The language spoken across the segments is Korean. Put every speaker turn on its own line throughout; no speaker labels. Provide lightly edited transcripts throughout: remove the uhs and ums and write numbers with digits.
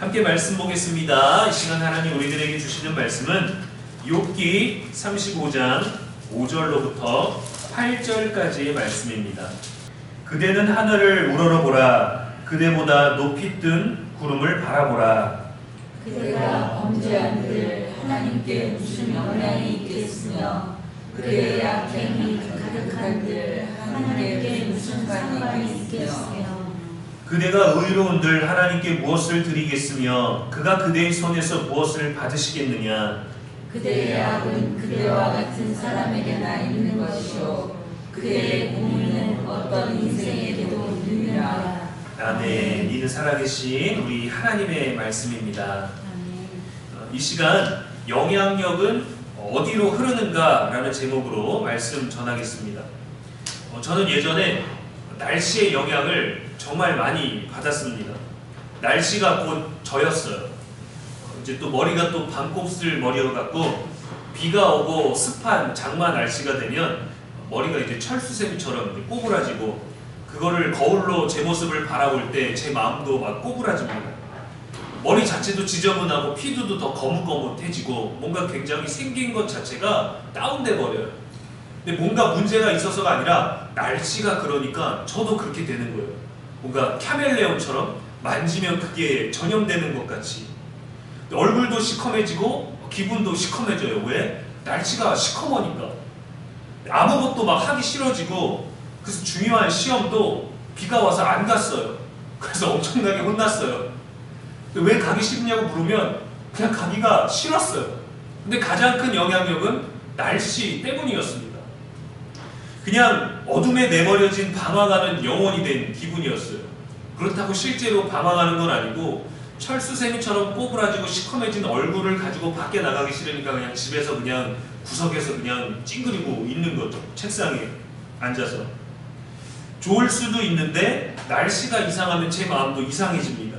함께 말씀 보겠습니다. 이 시간 하나님 우리들에게 주시는 말씀은 욥기 35장 5절로부터 8절까지의 말씀입니다. 그대는 하늘을 우러러보라. 그대보다 높이 뜬 구름을 바라보라.
그대가 범죄한들 하나님께 무슨 영향이 있겠으며 그대의 악행이 가득한들 하나님께 무슨 상관이 있겠으며
그대가 의로운들 하나님께 무엇을 드리겠으며 그가 그대의 손에서 무엇을 받으시겠느냐.
그대의 악은 그대와 같은 사람에게나 있는 것이요 그대의 공의는 어떤 인생에게도 있느니라.
아멘. 이는 살아계신 우리 하나님의 말씀입니다. 이 시간 영향력은 어디로 흐르는가 라는 제목으로 말씀 전하겠습니다. 저는 예전에 날씨의 영향을 정말 많이 받았습니다. 날씨가 곧 저였어요. 이제 또 머리가 또 밤곱슬 머리여갖고 비가 오고 습한 장마 날씨가 되면 머리가 이제 철수세미처럼 꼬부라지고 그거를 거울로 제 모습을 바라볼 때 제 마음도 막 꼬부라집니다. 머리 자체도 지저분하고 피부도 더 거뭇거뭇해지고 뭔가 굉장히 생긴 것 자체가 다운돼 버려요. 근데 뭔가 문제가 있어서가 아니라 날씨가 그러니까 저도 그렇게 되는 거예요. 뭔가 카멜레온처럼 만지면 그게 전염되는 것 같이 얼굴도 시커매지고 기분도 시커매져요. 왜? 날씨가 시커머니까. 아무것도 막 하기 싫어지고 그래서 중요한 시험도 비가 와서 안 갔어요. 그래서 엄청나게 혼났어요. 왜 가기 싫냐고 물으면 그냥 가기가 싫었어요. 근데 가장 큰 영향력은 날씨 때문이었습니다. 그냥 어둠에 내버려진 방황하는 영혼이 된 기분이었어요. 그렇다고 실제로 방황하는 건 아니고 철수세미처럼 꼬부라지고 시커매진 얼굴을 가지고 밖에 나가기 싫으니까 그냥 집에서 그냥 구석에서 그냥 찡그리고 있는 거죠. 책상에 앉아서. 좋을 수도 있는데 날씨가 이상하면 제 마음도 이상해집니다.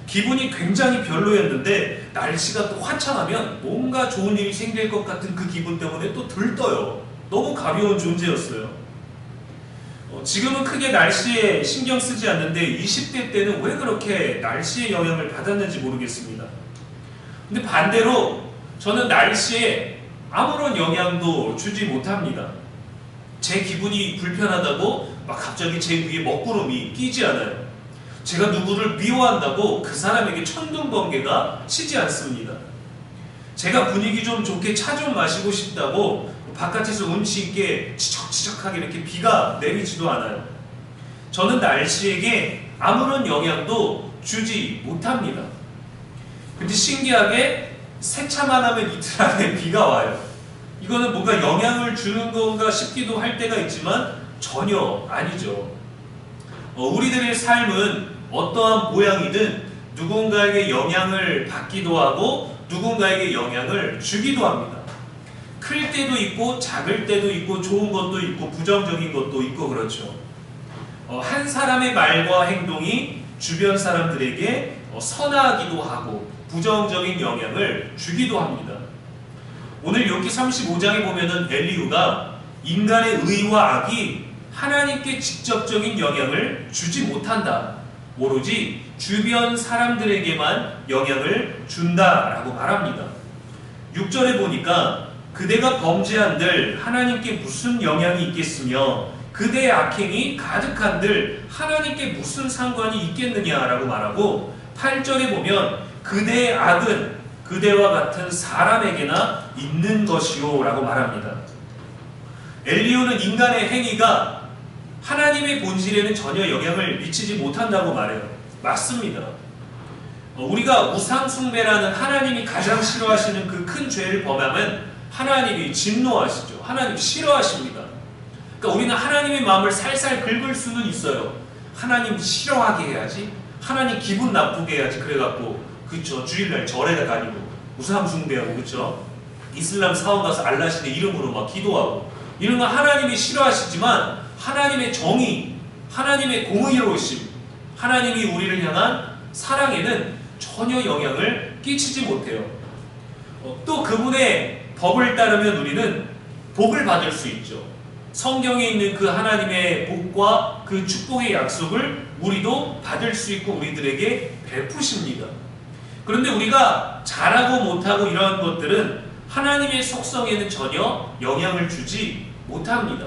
기분이 굉장히 별로였는데 날씨가 또 화창하면 뭔가 좋은 일이 생길 것 같은 그 기분 때문에 또 들떠요. 너무 가벼운 존재였어요. 지금은 크게 날씨에 신경 쓰지 않는데 20대 때는 왜 그렇게 날씨의 영향을 받았는지 모르겠습니다. 근데 반대로 저는 날씨에 아무런 영향도 주지 못합니다. 제 기분이 불편하다고 막 갑자기 제 위에 먹구름이 끼지 않아요. 제가 누구를 미워한다고 그 사람에게 천둥번개가 치지 않습니다. 제가 분위기 좀 좋게 차 좀 마시고 싶다고 바깥에서 운치 있게 지적지적하게 이렇게 비가 내리지도 않아요. 저는 날씨에게 아무런 영향도 주지 못합니다. 근데 신기하게 세차만 하면 이틀 안에 비가 와요. 이거는 뭔가 영향을 주는 건가 싶기도 할 때가 있지만 전혀 아니죠. 우리들의 삶은 어떠한 모양이든 누군가에게 영향을 받기도 하고 누군가에게 영향을 주기도 합니다. 클 때도 있고 작을 때도 있고 좋은 것도 있고 부정적인 것도 있고 그렇죠. 한 사람의 말과 행동이 주변 사람들에게 선하기도 하고 부정적인 영향을 주기도 합니다. 오늘 욥기 35장에 보면은 엘리후가 인간의 의와 악이 하나님께 직접적인 영향을 주지 못한다. 오로지 주변 사람들에게만 영향을 준다라고 말합니다. 6절에 보니까 그대가 범죄한들 하나님께 무슨 영향이 있겠으며 그대의 악행이 가득한들 하나님께 무슨 상관이 있겠느냐라고 말하고 8절에 보면 그대의 악은 그대와 같은 사람에게나 있는 것이요 라고 말합니다. 엘리후는 인간의 행위가 하나님의 본질에는 전혀 영향을 미치지 못한다고 말해요. 맞습니다. 우리가 우상숭배라는 하나님이 가장 싫어하시는 그 큰 죄를 범하면 하나님이 진노하시죠. 하나님 싫어하십니다. 그러니까 우리는 하나님의 마음을 살살 긁을 수는 있어요. 하나님 싫어하게 해야지. 하나님 기분 나쁘게 해야지. 그래갖고 그쵸 주일날 절에 다니고 우상숭배하고 그쵸 이슬람 사원 가서 알라신의 이름으로 막 기도하고 이런 거 하나님이 싫어하시지만 하나님의 정의, 하나님의 공의로우심, 하나님이 우리를 향한 사랑에는 전혀 영향을 끼치지 못해요. 또 그분의 법을 따르면 우리는 복을 받을 수 있죠. 성경에 있는 그 하나님의 복과 그 축복의 약속을 우리도 받을 수 있고 우리들에게 베푸십니다. 그런데 우리가 잘하고 못하고 이러한 것들은 하나님의 속성에는 전혀 영향을 주지 못합니다.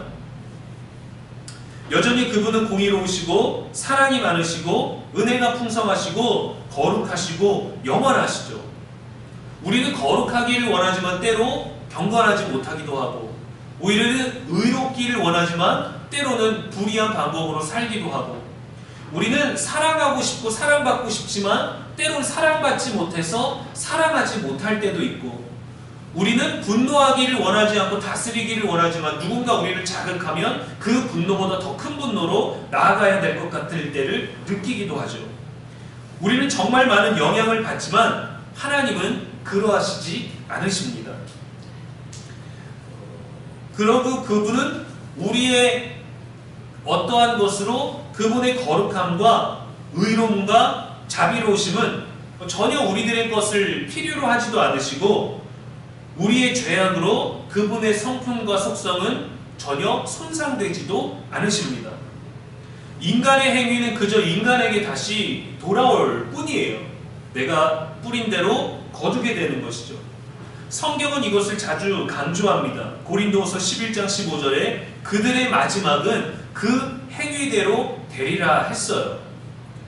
여전히 그분은 공의로우시고 사랑이 많으시고 은혜가 풍성하시고 거룩하시고 영원하시죠. 우리는 거룩하기를 원하지만 때로 경건하지 못하기도 하고, 오히려 의롭기를 원하지만 때로는 불의한 방법으로 살기도 하고, 우리는 사랑하고 싶고 사랑받고 싶지만 때로는 사랑받지 못해서 사랑하지 못할 때도 있고, 우리는 분노하기를 원하지 않고 다스리기를 원하지만 누군가 우리를 자극하면 그 분노보다 더 큰 분노로 나아가야 될 것 같을 때를 느끼기도 하죠. 우리는 정말 많은 영향을 받지만 하나님은 그러하시지 않으십니다. 그러고 그분은 우리의 어떠한 것으로 그분의 거룩함과 의로움과 자비로우심은 전혀 우리들의 것을 필요로 하지도 않으시고, 우리의 죄악으로 그분의 성품과 속성은 전혀 손상되지도 않으십니다. 인간의 행위는 그저 인간에게 다시 돌아올 뿐이에요. 내가 뿌린 대로 거두게 되는 것이죠. 성경은 이것을 자주 강조합니다. 고린도후서 11장 15절에 그들의 마지막은 그 행위대로 되리라 했어요.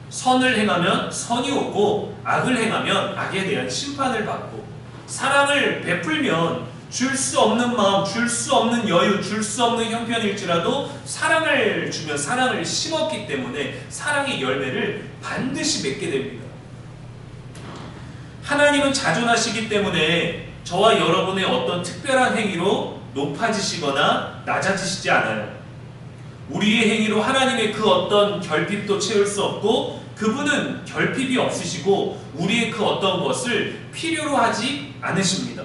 선을 행하면 선이 오고 악을 행하면 악에 대한 심판을 받고, 사랑을 베풀면 줄 수 없는 마음, 줄 수 없는 여유, 줄 수 없는 형편일지라도 사랑을 주면 사랑을 심었기 때문에 사랑의 열매를 반드시 맺게 됩니다. 하나님은 자존하시기 때문에 저와 여러분의 어떤 특별한 행위로 높아지시거나 낮아지시지 않아요. 우리의 행위로 하나님의 그 어떤 결핍도 채울 수 없고, 그분은 결핍이 없으시고 우리의 그 어떤 것을 필요로 하지 않으십니다.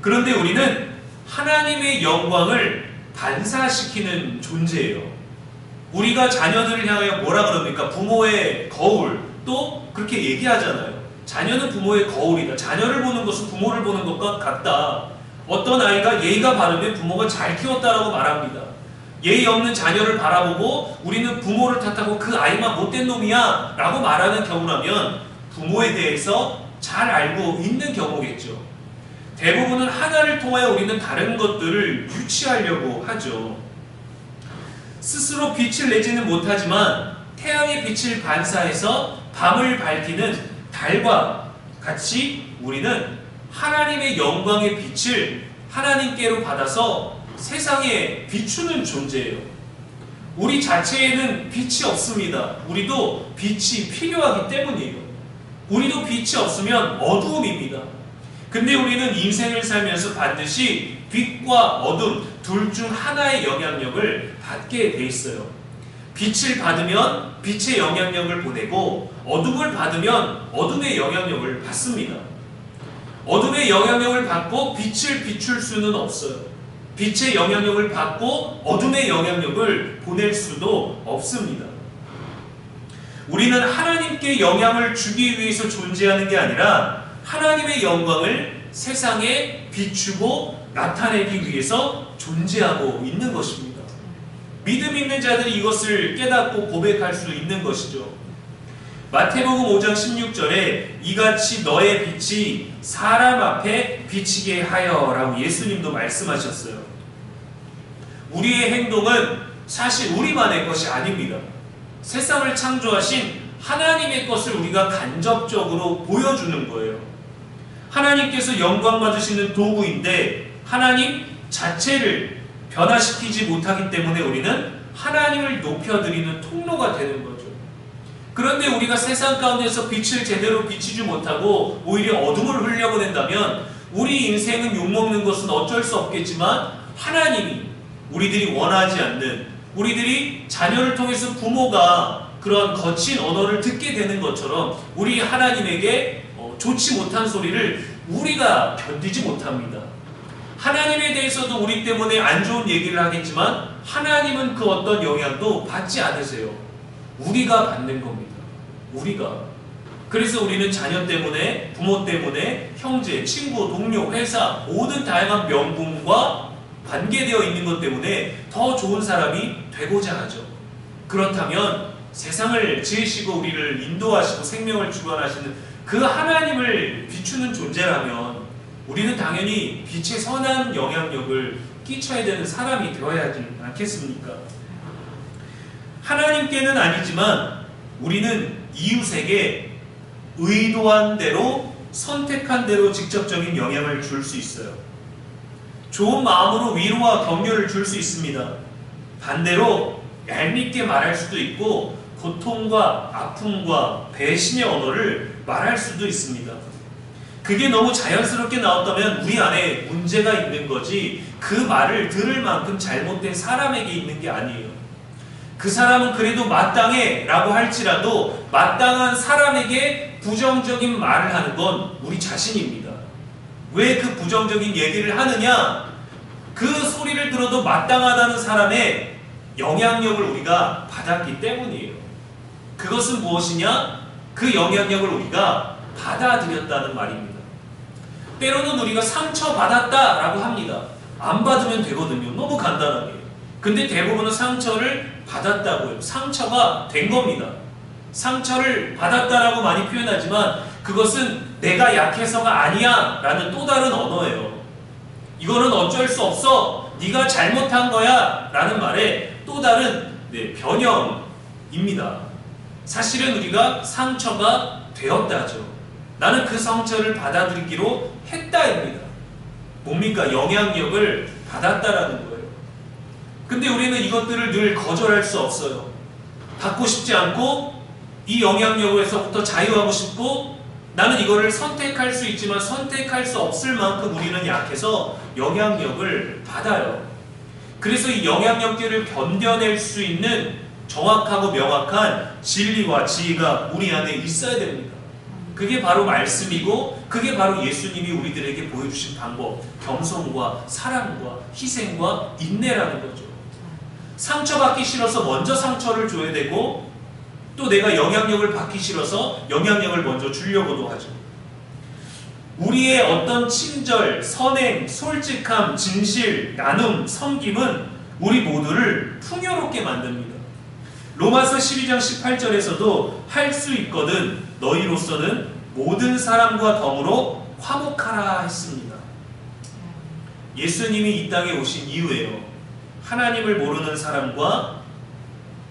그런데 우리는 하나님의 영광을 반사시키는 존재예요. 우리가 자녀들을 향하여 뭐라 그럽니까? 부모의 거울, 또 그렇게 얘기하잖아요. 자녀는 부모의 거울이다. 자녀를 보는 것은 부모를 보는 것과 같다. 어떤 아이가 예의가 바르면 부모가 잘 키웠다라고 말합니다. 예의 없는 자녀를 바라보고 우리는 부모를 탓하고 그 아이만 못된 놈이야 라고 말하는 경우라면 부모에 대해서 잘 알고 있는 경우겠죠. 대부분은 하나를 통하여 우리는 다른 것들을 유치하려고 하죠. 스스로 빛을 내지는 못하지만 태양의 빛을 반사해서 밤을 밝히는 달과 같이 우리는 하나님의 영광의 빛을 하나님께로 받아서 세상에 비추는 존재예요. 우리 자체에는 빛이 없습니다. 우리도 빛이 필요하기 때문이에요. 우리도 빛이 없으면 어두움입니다. 근데 우리는 인생을 살면서 반드시 빛과 어둠 둘 중 하나의 영향력을 받게 돼 있어요. 빛을 받으면 빛의 영향력을 보내고, 어둠을 받으면 어둠의 영향력을 받습니다. 어둠의 영향력을 받고 빛을 비출 수는 없어요. 빛의 영향력을 받고 어둠의 영향력을 보낼 수도 없습니다. 우리는 하나님께 영향을 주기 위해서 존재하는 게 아니라 하나님의 영광을 세상에 비추고 나타내기 위해서 존재하고 있는 것입니다. 믿음 있는 자들이 이것을 깨닫고 고백할 수 있는 것이죠. 마태복음 5장 16절에 이같이 너의 빛이 사람 앞에 비치게 하여 라고 예수님도 말씀하셨어요. 우리의 행동은 사실 우리만의 것이 아닙니다. 세상을 창조하신 하나님의 것을 우리가 간접적으로 보여주는 거예요. 하나님께서 영광 받으시는 도구인데 하나님 자체를 변화시키지 못하기 때문에 우리는 하나님을 높여드리는 통로가 되는 거죠. 그런데 우리가 세상 가운데서 빛을 제대로 비치지 못하고 오히려 어둠을 흘려보낸다면 우리 인생은 욕먹는 것은 어쩔 수 없겠지만, 하나님이 우리들이 원하지 않는, 우리들이 자녀를 통해서 부모가 그런 거친 언어를 듣게 되는 것처럼 우리 하나님에게 좋지 못한 소리를 우리가 견디지 못합니다. 하나님에 대해서도 우리 때문에 안 좋은 얘기를 하겠지만 하나님은 그 어떤 영향도 받지 않으세요. 우리가 받는 겁니다. 우리가. 그래서 우리는 자녀 때문에, 부모 때문에, 형제, 친구, 동료, 회사, 모든 다양한 명분과 관계되어 있는 것 때문에 더 좋은 사람이 되고자 하죠. 그렇다면 세상을 지으시고 우리를 인도하시고 생명을 주관하시는 그 하나님을 비추는 존재라면 우리는 당연히 빛의 선한 영향력을 끼쳐야 되는 사람이 되어야 하지 않겠습니까? 하나님께는 아니지만 우리는 이웃에게 의도한 대로, 선택한 대로 직접적인 영향을 줄 수 있어요. 좋은 마음으로 위로와 격려를 줄 수 있습니다. 반대로 얄밉게 말할 수도 있고 고통과 아픔과 배신의 언어를 말할 수도 있습니다. 그게 너무 자연스럽게 나왔다면 우리 안에 문제가 있는 거지, 그 말을 들을 만큼 잘못된 사람에게 있는 게 아니에요. 그 사람은 그래도 마땅해 라고 할지라도 마땅한 사람에게 부정적인 말을 하는 건 우리 자신입니다. 왜 그 부정적인 얘기를 하느냐? 그 소리를 들어도 마땅하다는 사람의 영향력을 우리가 받았기 때문이에요. 그것은 무엇이냐? 그 영향력을 우리가 받아들였다는 말입니다. 때로는 우리가 상처받았다라고 합니다. 안 받으면 되거든요. 너무 간단하게. 근데 대부분은 상처를 받았다고 해요. 상처가 된 겁니다. 상처를 받았다라고 많이 표현하지만 그것은 내가 약해서가 아니야 라는 또 다른 언어예요. 이거는 어쩔 수 없어, 네가 잘못한 거야 라는 말의 또 다른 변형입니다. 사실은 우리가 상처가 되었다죠. 나는 그 상처를 받아들이기로 했다입니다. 뭡니까? 영향력을 받았다라는 거예요. 근데 우리는 이것들을 늘 거절할 수 없어요. 받고 싶지 않고 이 영향력에서부터 자유하고 싶고, 나는 이거를 선택할 수 있지만 선택할 수 없을 만큼 우리는 약해서 영향력을 받아요. 그래서 이 영향력들을 견뎌낼 수 있는 정확하고 명확한 진리와 지혜가 우리 안에 있어야 됩니다. 그게 바로 말씀이고 그게 바로 예수님이 우리들에게 보여주신 방법, 겸손과 사랑과 희생과 인내라는 거죠. 상처받기 싫어서 먼저 상처를 줘야 되고, 또 내가 영향력을 받기 싫어서 영향력을 먼저 주려고도 하죠. 우리의 어떤 친절, 선행, 솔직함, 진실, 나눔, 섬김은 우리 모두를 풍요롭게 만듭니다. 로마서 12장 18절에서도 할 수 있거든 너희로서는 모든 사람과 더불어 화목하라 했습니다. 예수님이 이 땅에 오신 이유예요. 하나님을 모르는 사람과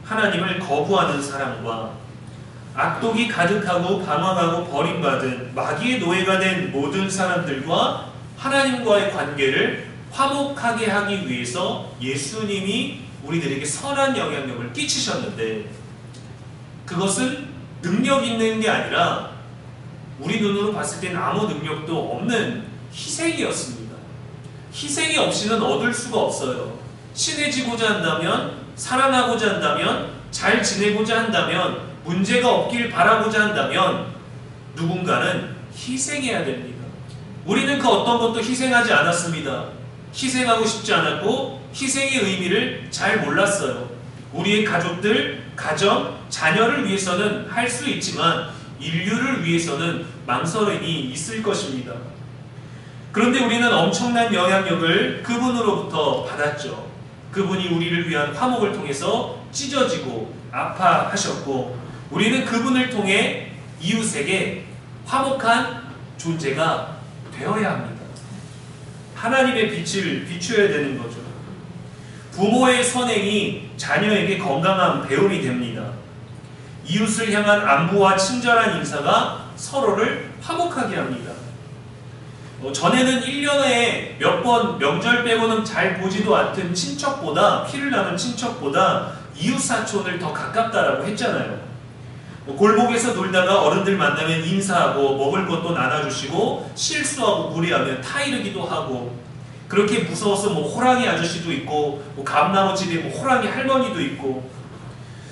하나님을 거부하는 사람과 악독이 가득하고 방황하고 버림받은 마귀의 노예가 된 모든 사람들과 하나님과의 관계를 화목하게 하기 위해서 예수님이 우리들에게 선한 영향력을 끼치셨는데, 그것은 능력 있는 게 아니라 우리 눈으로 봤을 때는 아무 능력도 없는 희생이었습니다. 희생이 없이는 얻을 수가 없어요. 친해지고자 한다면, 사랑하고자 한다면, 잘 지내고자 한다면, 문제가 없길 바라고자 한다면 누군가는 희생해야 됩니다. 우리는 그 어떤 것도 희생하지 않았습니다. 희생하고 싶지 않았고 희생의 의미를 잘 몰랐어요. 우리의 가족들, 가정, 자녀를 위해서는 할 수 있지만 인류를 위해서는 망설임이 있을 것입니다. 그런데 우리는 엄청난 영향력을 그분으로부터 받았죠. 그분이 우리를 위한 화목을 통해서 찢어지고 아파하셨고, 우리는 그분을 통해 이웃에게 화목한 존재가 되어야 합니다. 하나님의 빛을 비추어야 되는 거죠. 부모의 선행이 자녀에게 건강한 배움이 됩니다. 이웃을 향한 안부와 친절한 인사가 서로를 화목하게 합니다. 전에는 1년에 몇 번 명절 빼고는 잘 보지도 않던 친척보다, 피를 나눈 친척보다 이웃사촌을 더 가깝다라고 했잖아요. 골목에서 놀다가 어른들 만나면 인사하고 먹을 것도 나눠주시고, 실수하고 무리하면 타이르기도 하고, 그렇게 무서워서 호랑이 아저씨도 있고, 감나무집에 호랑이 할머니도 있고,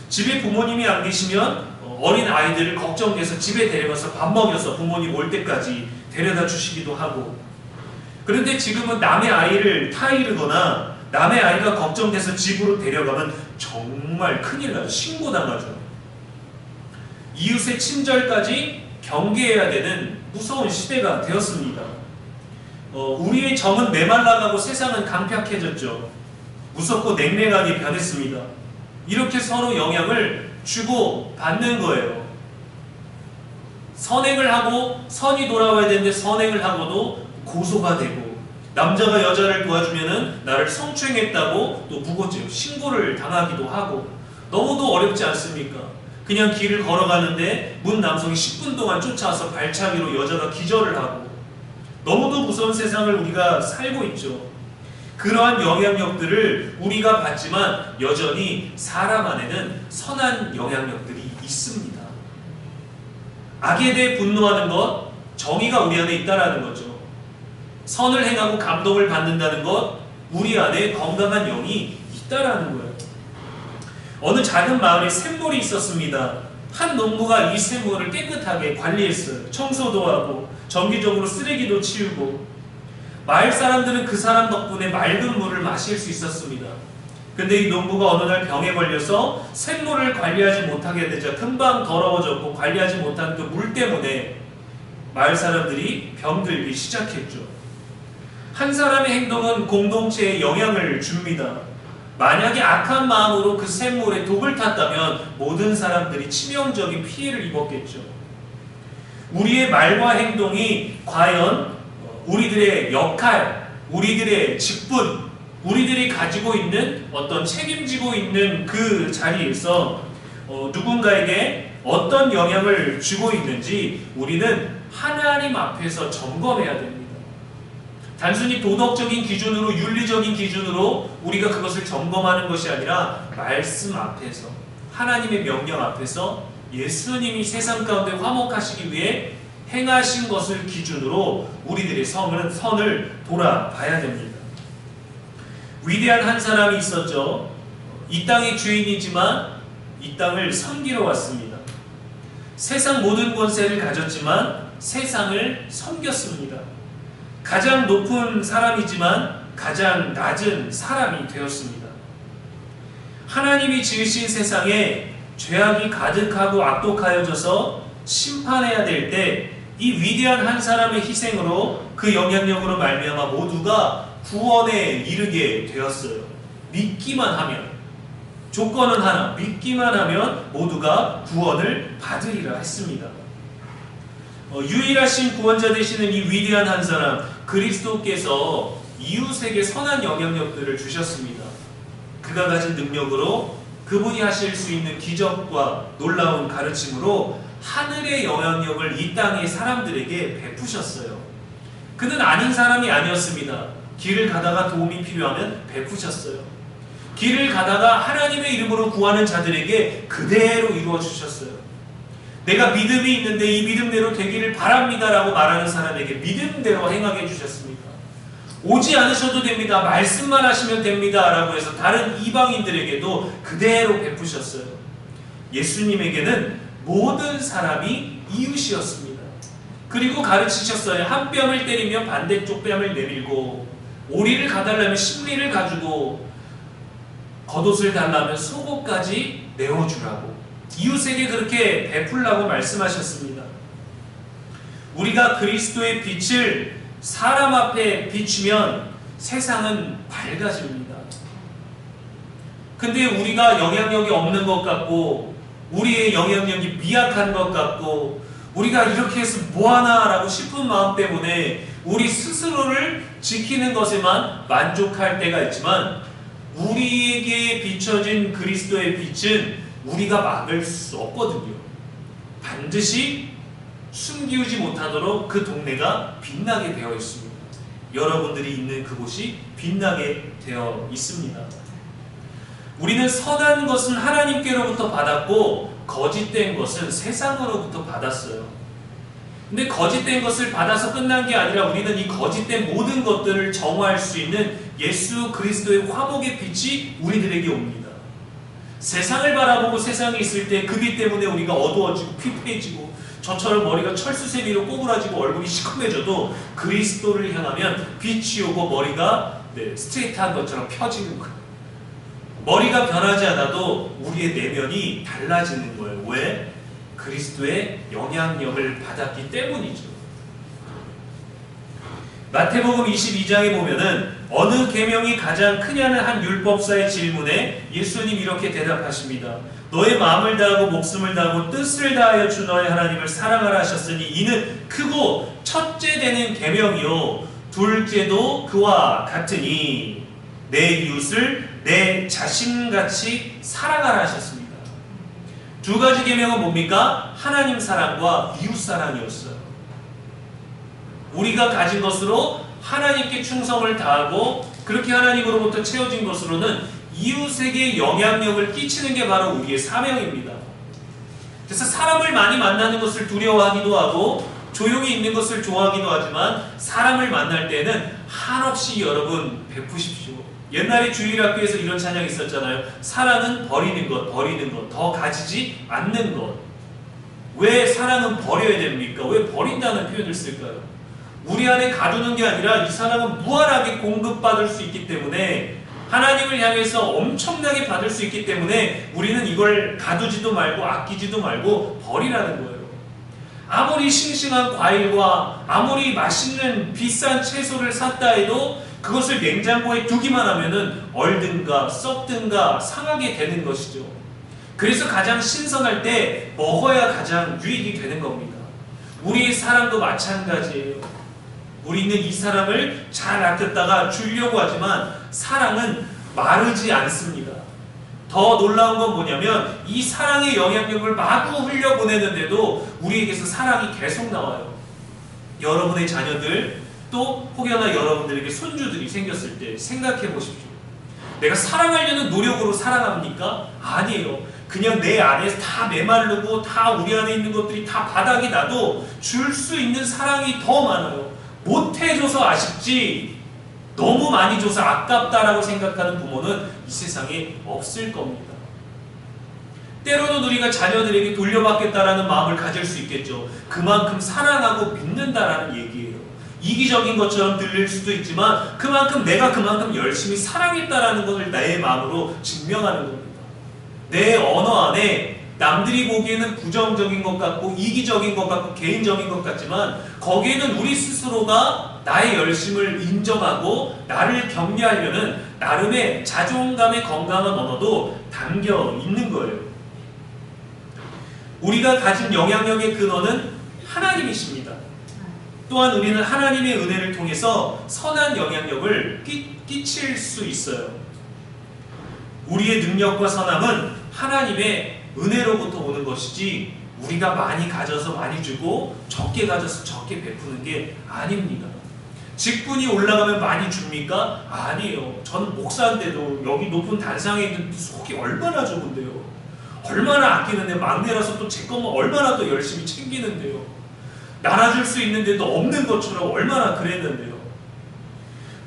집에 부모님이 안 계시면 어린 아이들을 걱정돼서 집에 데려가서 밥 먹여서 부모님 올 때까지 데려다 주시기도 하고. 그런데 지금은 남의 아이를 타이르거나 남의 아이가 걱정돼서 집으로 데려가면 정말 큰일 나죠. 신고당하죠. 이웃의 친절까지 경계해야 되는 무서운 시대가 되었습니다. 우리의 정은 메말라가고 세상은 강팍해졌죠. 무섭고 냉랭하게 변했습니다. 이렇게 서로 영향을 주고 받는 거예요. 선행을 하고 선이 돌아와야 되는데 선행을 하고도 고소가 되고, 남자가 여자를 도와주면은 나를 성추행했다고 또 무고죄 신고를 당하기도 하고, 너무도 어렵지 않습니까? 그냥 길을 걸어가는데 문 남성이 10분 동안 쫓아와서 발차기로 여자가 기절을 하고, 너무도 무서운 세상을 우리가 살고 있죠. 그러한 영향력들을 우리가 받지만 여전히 사람 안에는 선한 영향력들이 있습니다. 악에 대해 분노하는 것, 정의가 우리 안에 있다라는 거죠. 선을 행하고 감동을 받는다는 것, 우리 안에 건강한 영이 있다라는 거예요. 어느 작은 마을에 샘물이 있었습니다. 한 농부가 이 샘물을 깨끗하게 관리했어요. 청소도 하고 정기적으로 쓰레기도 치우고. 마을 사람들은 그 사람 덕분에 맑은 물을 마실 수 있었습니다. 근데 이 농부가 어느 날 병에 걸려서 샘물을 관리하지 못하게 되자 금방 더러워졌고, 관리하지 못한 그 물 때문에 마을 사람들이 병들기 시작했죠. 한 사람의 행동은 공동체에 영향을 줍니다. 만약에 악한 마음으로 그 샘물에 독을 탔다면 모든 사람들이 치명적인 피해를 입었겠죠. 우리의 말과 행동이 과연 우리들의 역할, 우리들의 직분, 우리들이 가지고 있는 어떤 책임지고 있는 그 자리에서 누군가에게 어떤 영향을 주고 있는지 우리는 하나님 앞에서 점검해야 됩니다. 단순히 도덕적인 기준으로, 윤리적인 기준으로 우리가 그것을 점검하는 것이 아니라 말씀 앞에서, 하나님의 명령 앞에서 예수님이 세상 가운데 화목하시기 위해 행하신 것을 기준으로 우리들의 선을 돌아봐야 됩니다. 위대한 한 사람이 있었죠. 이 땅의 주인이지만 이 땅을 섬기러 왔습니다. 세상 모든 권세를 가졌지만 세상을 섬겼습니다. 가장 높은 사람이지만 가장 낮은 사람이 되었습니다. 하나님이 지으신 세상에 죄악이 가득하고 악독하여져서 심판해야 될 때 이 위대한 한 사람의 희생으로, 그 영향력으로 말미암아 모두가 구원에 이르게 되었어요. 믿기만 하면, 조건은 하나, 믿기만 하면 모두가 구원을 받으리라 했습니다. 유일하신 구원자 되시는 이 위대한 한 사람 그리스도께서 이웃에게 선한 영향력들을 주셨습니다. 그가 가진 능력으로, 그분이 하실 수 있는 기적과 놀라운 가르침으로 하늘의 영향력을 이 땅의 사람들에게 베푸셨어요. 그는 아닌 사람이 아니었습니다. 길을 가다가 도움이 필요하면 베푸셨어요. 길을 가다가 하나님의 이름으로 구하는 자들에게 그대로 이루어 주셨어요. 내가 믿음이 있는데 이 믿음대로 되기를 바랍니다라고 말하는 사람에게 믿음대로 행하게 해주셨습니다. 오지 않으셔도 됩니다, 말씀만 하시면 됩니다 라고 해서 다른 이방인들에게도 그대로 베푸셨어요. 예수님에게는 모든 사람이 이웃이었습니다. 그리고 가르치셨어요. 한 뺨을 때리면 반대쪽 뺨을 내밀고, 오리를 가달라면 심리를 가지고, 겉옷을 달라면 속옷까지 내어주라고, 이웃에게 그렇게 베풀라고 말씀하셨습니다. 우리가 그리스도의 빛을 사람 앞에 비추면 세상은 밝아집니다. 근데 우리가 영향력이 없는 것 같고, 우리의 영향력이 미약한 것 같고, 우리가 이렇게 해서 뭐하나 라고 싶은 마음 때문에 우리 스스로를 지키는 것에만 만족할 때가 있지만, 우리에게 비춰진 그리스도의 빛은 우리가 막을 수 없거든요. 반드시 숨기우지 못하도록 그 동네가 빛나게 되어 있습니다. 여러분들이 있는 그곳이 빛나게 되어 있습니다. 우리는 선한 것은 하나님께로부터 받았고 거짓된 것은 세상으로부터 받았어요. 근데 거짓된 것을 받아서 끝난 게 아니라 우리는 이 거짓된 모든 것들을 정화할 수 있는 예수 그리스도의 화목의 빛이 우리들에게 옵니다. 세상을 바라보고 세상에 있을 때 그 빛 때문에 우리가 어두워지고 피폐해지고, 저처럼 머리가 철수세미로 꼬부라지고 얼굴이 시커매져도 그리스도를 향하면 빛이 오고 머리가 스트레이트한 것처럼 펴지는 거예요. 머리가 변하지 않아도 우리의 내면이 달라지는 거예요. 왜? 그리스도의 영향력을 받았기 때문이죠. 마태복음 22장에 보면은 어느 계명이 가장 크냐는 한 율법사의 질문에 예수님 이렇게 대답하십니다. 너의 마음을 다하고 목숨을 다하고 뜻을 다하여 주 너의 하나님을 사랑하라 하셨으니 이는 크고 첫째 되는 계명이요 둘째도 그와 같으니 내 이웃을 내 자신같이 사랑하라 하셨습니다. 두 가지 계명은 뭡니까? 하나님 사랑과 이웃 사랑이었어요. 우리가 가진 것으로 하나님께 충성을 다하고 그렇게 하나님으로부터 채워진 것으로는 이웃에게 영향력을 끼치는 게 바로 우리의 사명입니다. 그래서 사람을 많이 만나는 것을 두려워하기도 하고 조용히 있는 것을 좋아하기도 하지만 사람을 만날 때는 한없이 여러분 베푸십시오. 옛날에 주일학교에서 이런 찬양이 있었잖아요. 사랑은 버리는 것, 더 가지지 않는 것. 왜 사랑은 버려야 됩니까? 왜 버린다는 표현을 쓸까요? 우리 안에 가두는 게 아니라 이 사랑은 무한하게 공급받을 수 있기 때문에 하나님을 향해서 엄청나게 받을 수 있기 때문에 우리는 이걸 가두지도 말고 아끼지도 말고 버리라는 거예요. 아무리 싱싱한 과일과 아무리 맛있는 비싼 채소를 샀다 해도 그것을 냉장고에 두기만 하면은 얼든가 썩든가 상하게 되는 것이죠. 그래서 가장 신선할 때 먹어야 가장 유익이 되는 겁니다. 우리의 사랑도 마찬가지예요. 우리는 이 사랑을 잘 아꼈다가 주려고 하지만 사랑은 마르지 않습니다. 더 놀라운 건 뭐냐면 이 사랑의 영향력을 마구 흘려보내는데도 우리에게서 사랑이 계속 나와요. 여러분의 자녀들 또 혹여나 여러분들에게 손주들이 생겼을 때 생각해 보십시오. 내가 사랑하려는 노력으로 사랑합니까? 아니에요. 그냥 내 안에서 다 메마르고 다 우리 안에 있는 것들이 다 바닥이 나도 줄 수 있는 사랑이 더 많아요. 못해줘서 아쉽지 너무 많이 줘서 아깝다라고 생각하는 부모는 이 세상에 없을 겁니다. 때로는 우리가 자녀들에게 돌려받겠다라는 마음을 가질 수 있겠죠. 그만큼 사랑하고 믿는다라는 얘기예요. 이기적인 것처럼 들릴 수도 있지만 내가 그만큼 열심히 사랑했다라는 것을 나의 마음으로 증명하는 겁니다. 내 언어 안에 남들이 보기에는 부정적인 것 같고 이기적인 것 같고 개인적인 것 같지만 거기에는 우리 스스로가 나의 열심을 인정하고 나를 격려하려는 나름의 자존감의 건강한 언어도 담겨 있는 거예요. 우리가 가진 영향력의 근원은 하나님이십니다. 또한 우리는 하나님의 은혜를 통해서 선한 영향력을 끼칠 수 있어요. 우리의 능력과 선함은 하나님의 은혜로부터 오는 것이지 우리가 많이 가져서 많이 주고 적게 가져서 적게 베푸는 게 아닙니다. 직분이 올라가면 많이 줍니까? 아니에요. 전 목사인데도 여기 높은 단상에 있는 속이 얼마나 좁은데요. 얼마나 아끼는데 막내라서 또 제 것만 얼마나 더 열심히 챙기는데요. 나눠줄 수 있는데도 없는 것처럼 얼마나 그랬는데요.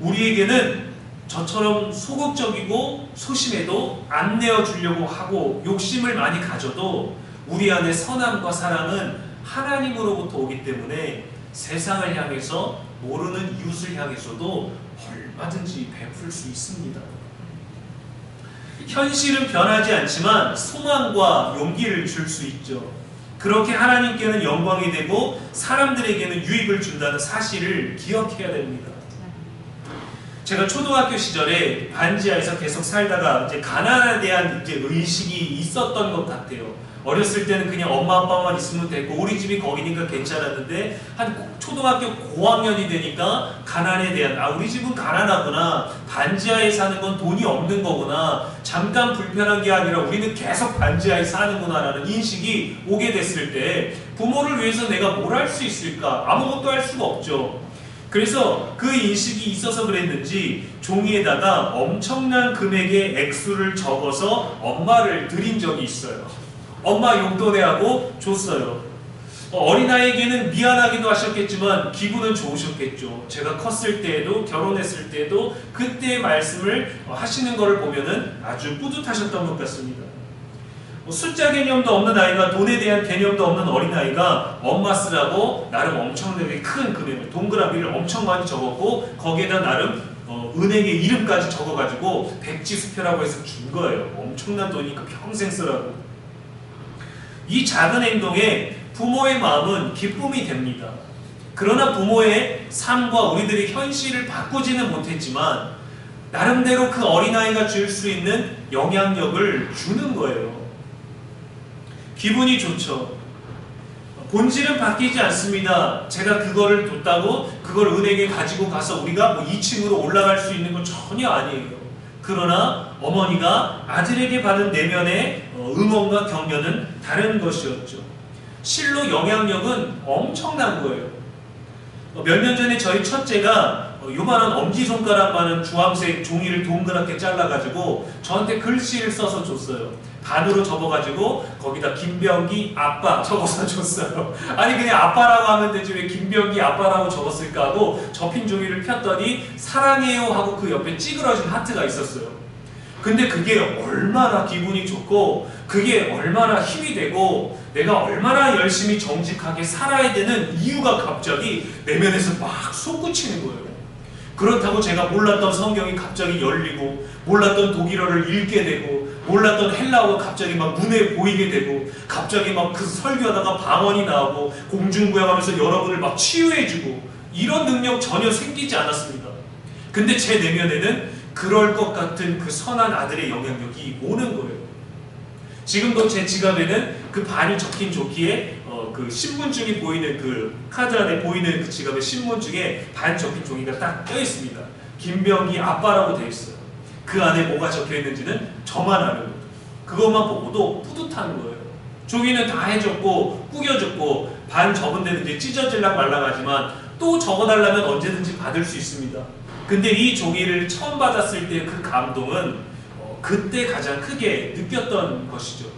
우리에게는 저처럼 소극적이고 소심해도 안 내어주려고 하고 욕심을 많이 가져도 우리 안에 선함과 사랑은 하나님으로부터 오기 때문에 세상을 향해서 모르는 이웃을 향해서도 얼마든지 베풀 수 있습니다. 현실은 변하지 않지만 소망과 용기를 줄 수 있죠. 그렇게 하나님께는 영광이 되고 사람들에게는 유익을 준다는 사실을 기억해야 됩니다. 제가 초등학교 시절에 반지하에서 계속 살다가 이제 가난에 대한 이제 의식이 있었던 것 같아요. 어렸을 때는 그냥 엄마 아빠만 있으면 되고 우리 집이 거기니까 괜찮았는데 한 초등학교 고학년이 되니까 가난에 대한 우리 집은 가난하구나, 반지하에 사는 건 돈이 없는 거구나, 잠깐 불편한 게 아니라 우리는 계속 반지하에 사는구나 라는 인식이 오게 됐을 때 부모를 위해서 내가 뭘 할 수 있을까? 아무것도 할 수가 없죠. 그래서 그 인식이 있어서 그랬는지 종이에다가 엄청난 금액의 액수를 적어서 엄마를 드린 적이 있어요. 엄마 용돈에 하고 줬어요. 어린아이에게는 미안하기도 하셨겠지만 기분은 좋으셨겠죠. 제가 컸을 때에도 결혼했을 때도 그때의 말씀을 하시는 것을 보면은 아주 뿌듯하셨던 것 같습니다. 숫자 개념도 없는 아이가, 돈에 대한 개념도 없는 어린아이가 엄마 쓰라고 나름 엄청나게 큰 금액을, 동그라미를 엄청 많이 적었고 거기에다 나름 은행의 이름까지 적어가지고 백지수표라고 해서 준 거예요. 엄청난 돈이니까 평생 쓰라고. 이 작은 행동에 부모의 마음은 기쁨이 됩니다. 그러나 부모의 삶과 우리들의 현실을 바꾸지는 못했지만 나름대로 그 어린아이가 줄 수 있는 영향력을 주는 거예요. 기분이 좋죠. 본질은 바뀌지 않습니다. 제가 그거를 뒀다고 그걸 은행에 가지고 가서 우리가 뭐 2층으로 올라갈 수 있는 건 전혀 아니에요. 그러나 어머니가 아들에게 받은 내면의 응원과 격려는 다른 것이었죠. 실로 영향력은 엄청난 거예요. 몇 년 전에 저희 첫째가 요만한 엄지손가락만한 주황색 종이를 동그랗게 잘라가지고 저한테 글씨를 써서 줬어요. 반으로 접어가지고 거기다 김병기 아빠 적어서 줬어요. 아니 그냥 아빠라고 하면 되지 왜 김병기 아빠라고 적었을까 하고 접힌 종이를 폈더니 사랑해요 하고 그 옆에 찌그러진 하트가 있었어요. 근데 그게 얼마나 기분이 좋고 그게 얼마나 힘이 되고 내가 얼마나 열심히 정직하게 살아야 되는 이유가 갑자기 내면에서 막 솟구치는 거예요. 그렇다고 제가 몰랐던 성경이 갑자기 열리고 몰랐던 독일어를 읽게 되고 몰랐던 헬라어가 갑자기 막 눈에 보이게 되고 갑자기 막 그 설교하다가 방언이 나오고 공중부양하면서 여러분을 막 치유해주고 이런 능력 전혀 생기지 않았습니다. 근데 제 내면에는 그럴 것 같은 그 선한 아들의 영향력이 오는 거예요. 지금도 제 지갑에는 그 반이 적힌 조끼에 그 신분증이 보이는 그 카드 안에 보이는 그 지갑의 신분증에 반 적힌 종이가 딱 껴 있습니다. 김병기 아빠라고 되어 있어요. 그 안에 뭐가 적혀 있는지는 저만 아는 거예요. 그것만 보고도 뿌듯한 거예요. 종이는 다 해줬고 꾸겨줬고 반 적은 데는 이제 찢어질락 말랑하지만 또 적어달라면 언제든지 받을 수 있습니다. 근데 이 종이를 처음 받았을 때 그 감동은 그때 가장 크게 느꼈던 것이죠.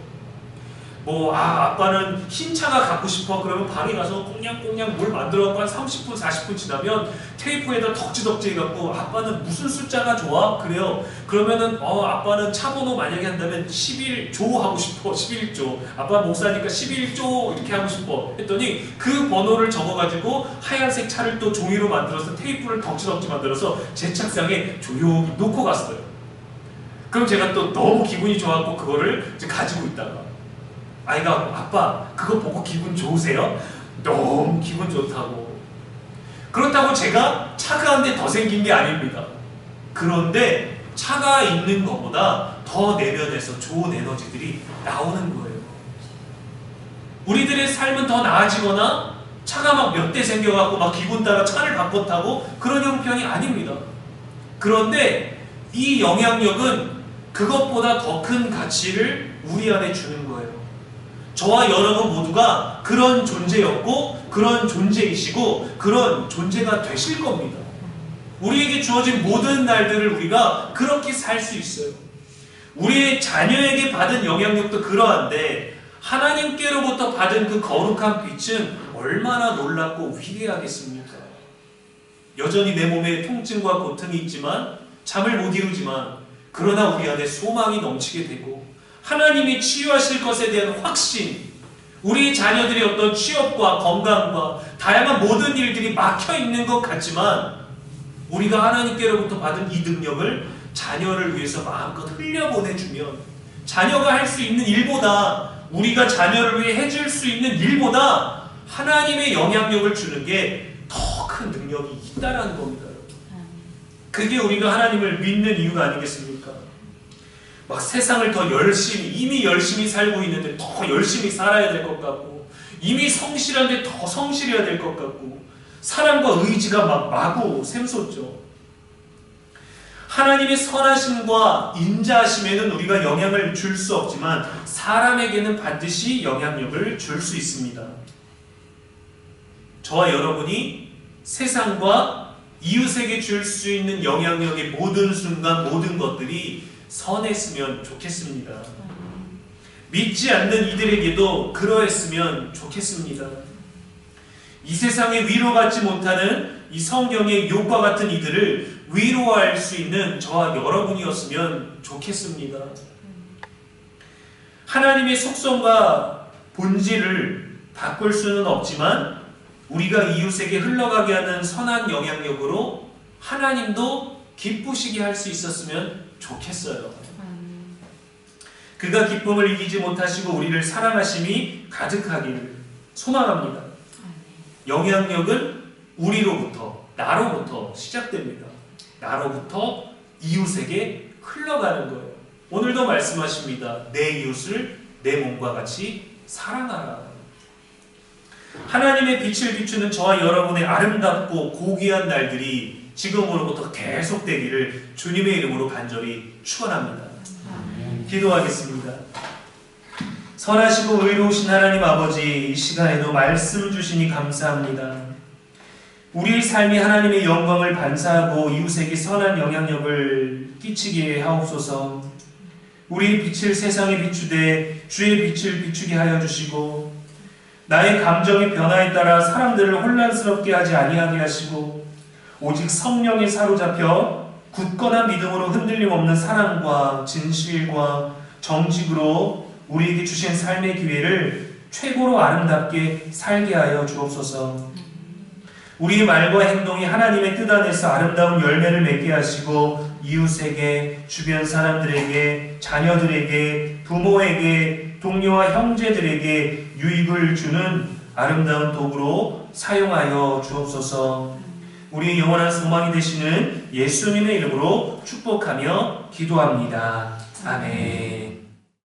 아빠는 흰 차가 갖고 싶어. 그러면 방에 가서 꽁냥꽁냥 뭘 만들어갖고 한 30분, 40분 지나면 테이프에다 덕지덕지 해갖고 아빠는 무슨 숫자가 좋아? 그래요. 그러면은 아빠는 차 번호 만약에 한다면 11조 하고 싶어. 11조. 아빠 목사니까 11조 이렇게 하고 싶어. 했더니 그 번호를 적어가지고 하얀색 차를 또 종이로 만들어서 테이프를 덕지덕지 만들어서 제 책상에 조용히 놓고 갔어요. 그럼 제가 또 너무 기분이 좋았고 그거를 이제 가지고 있다가 아이가 아빠 그거 보고 기분 좋으세요? 너무 기분 좋다고. 그렇다고 제가 차가운데 더 생긴 게 아닙니다. 그런데 차가 있는 것보다 더 내면에서 좋은 에너지들이 나오는 거예요. 우리들의 삶은 더 나아지거나 차가 막 몇 대 생겨갖고 막 기분 따라 차를 바꿔 타고 그런 형편이 아닙니다. 그런데 이 영향력은 그것보다 더 큰 가치를 우리 안에 주는 거예요. 저와 여러분 모두가 그런 존재였고 그런 존재이시고 그런 존재가 되실 겁니다. 우리에게 주어진 모든 날들을 우리가 그렇게 살 수 있어요. 우리의 자녀에게 받은 영향력도 그러한데 하나님께로부터 받은 그 거룩한 빛은 얼마나 놀랍고 위대하겠습니까? 여전히 내 몸에 통증과 고통이 있지만 잠을 못 이루지만 그러나 우리 안에 소망이 넘치게 되고 하나님이 치유하실 것에 대한 확신, 우리 자녀들의 어떤 취업과 건강과 다양한 모든 일들이 막혀있는 것 같지만 우리가 하나님께로부터 받은 이 능력을 자녀를 위해서 마음껏 흘려보내주면 자녀가 할 수 있는 일보다 우리가 자녀를 위해 해줄 수 있는 일보다 하나님의 영향력을 주는 게 더 큰 능력이 있다는 겁니다. 그게 우리가 하나님을 믿는 이유가 아니겠습니까? 막 세상을 더 열심히 이미 열심히 살고 있는데 더 열심히 살아야 될 것 같고 이미 성실한데 더 성실해야 될 것 같고 사랑과 의지가 막 마구 샘솟죠. 하나님의 선하심과 인자하심에는 우리가 영향을 줄 수 없지만 사람에게는 반드시 영향력을 줄 수 있습니다. 저와 여러분이 세상과 이웃에게 줄 수 있는 영향력의 모든 순간 모든 것들이 선했으면 좋겠습니다. 믿지 않는 이들에게도 그러했으면 좋겠습니다. 이 세상에 위로받지 못하는 이 성경의 욥과 같은 이들을 위로할 수 있는 저와 여러분이었으면 좋겠습니다. 하나님의 속성과 본질을 바꿀 수는 없지만 우리가 이웃에게 흘러가게 하는 선한 영향력으로 하나님도 기쁘시게 할 수 있었으면 좋겠어요. 그가 기쁨을 이기지 못하시고 우리를 사랑하심이 가득하기를 소망합니다. 영향력은 우리로부터, 나로부터 시작됩니다. 나로부터 이웃에게 흘러가는 거예요. 오늘도 말씀하십니다. 내 이웃을 내 몸과 같이 사랑하라. 하나님의 빛을 비추는 저와 여러분의 아름답고 고귀한 날들이 지금으로부터 계속되기를 주님의 이름으로 간절히 축원합니다. 기도하겠습니다. 선하시고 의로우신 하나님 아버지, 이 시간에도 말씀 주시니 감사합니다. 우리의 삶이 하나님의 영광을 반사하고 이웃에게 선한 영향력을 끼치게 하옵소서. 우리의 빛을 세상에 비추되 주의 빛을 비추게 하여 주시고, 나의 감정의 변화에 따라 사람들을 혼란스럽게 하지 아니하게 하시고, 오직 성령에 사로잡혀 굳건한 믿음으로 흔들림 없는 사랑과 진실과 정직으로 우리에게 주신 삶의 기회를 최고로 아름답게 살게 하여 주옵소서. 우리의 말과 행동이 하나님의 뜻 안에서 아름다운 열매를 맺게 하시고, 이웃에게, 주변 사람들에게, 자녀들에게, 부모에게, 동료와 형제들에게 유익을 주는 아름다운 도구로 사용하여 주옵소서. 우리의 영원한 소망이 되시는 예수님의 이름으로 축복하며 기도합니다. 아멘.